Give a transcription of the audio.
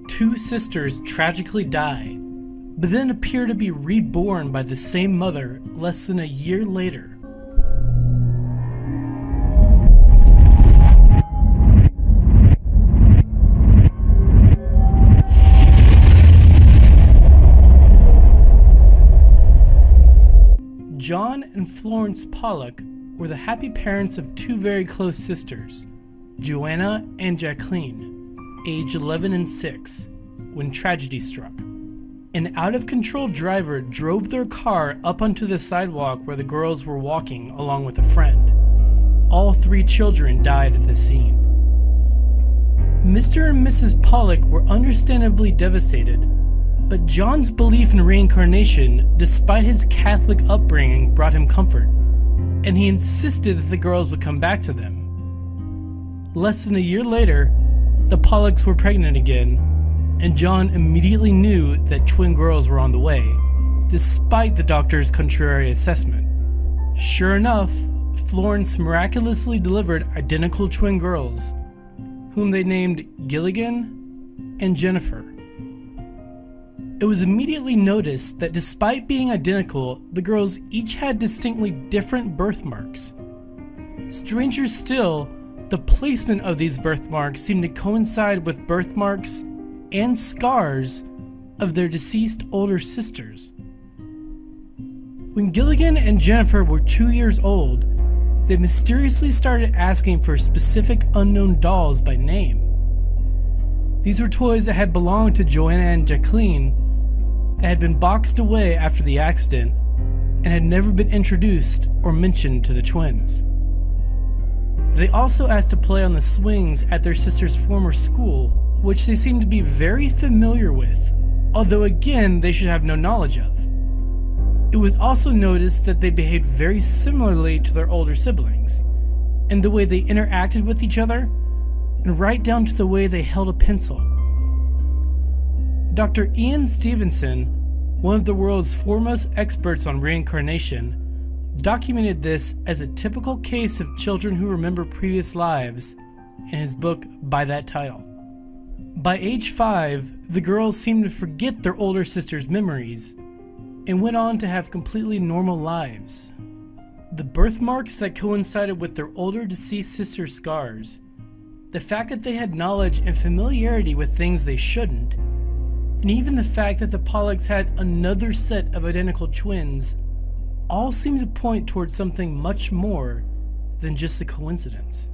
two sisters tragically die, but then appear to be reborn by the same mother less than a year later. John and Florence Pollock were the happy parents of two very close sisters, Joanna and Jacqueline, age 11 and 6, when tragedy struck. An out-of-control driver drove their car up onto the sidewalk where the girls were walking along with a friend. All three children died at the scene. Mr. and Mrs. Pollock were understandably devastated, but John's belief in reincarnation, despite his Catholic upbringing, brought him comfort, and he insisted that the girls would come back to them. Less than a year later, the Pollocks were pregnant again, and John immediately knew that twin girls were on the way, despite the doctor's contrary assessment. Sure enough, Florence miraculously delivered identical twin girls, whom they named Gilligan and Jennifer. It was immediately noticed that despite being identical, the girls each had distinctly different birthmarks. Stranger still, the placement of these birthmarks seemed to coincide with birthmarks and scars of their deceased older sisters. When Gilligan and Jennifer were 2 years old, they mysteriously started asking for specific unknown dolls by name. These were toys that had belonged to Joanna and Jacqueline, that had been boxed away after the accident and had never been introduced or mentioned to the twins. They also asked to play on the swings at their sister's former school, which they seemed to be very familiar with, although again they should have no knowledge of. It was also noticed that they behaved very similarly to their older siblings, in the way they interacted with each other, and right down to the way they held a pencil. Dr. Ίαν Στήβενσον, one of the world's foremost experts on reincarnation, documented this as a typical case of children who remember previous lives in his book by that title. By age 5, the girls seemed to forget their older sister's memories and went on to have completely normal lives. The birthmarks that coincided with their older deceased sister's scars, the fact that they had knowledge and familiarity with things they shouldn't, and even the fact that the Pollocks had another set of identical twins all seemed to point towards something much more than just a coincidence.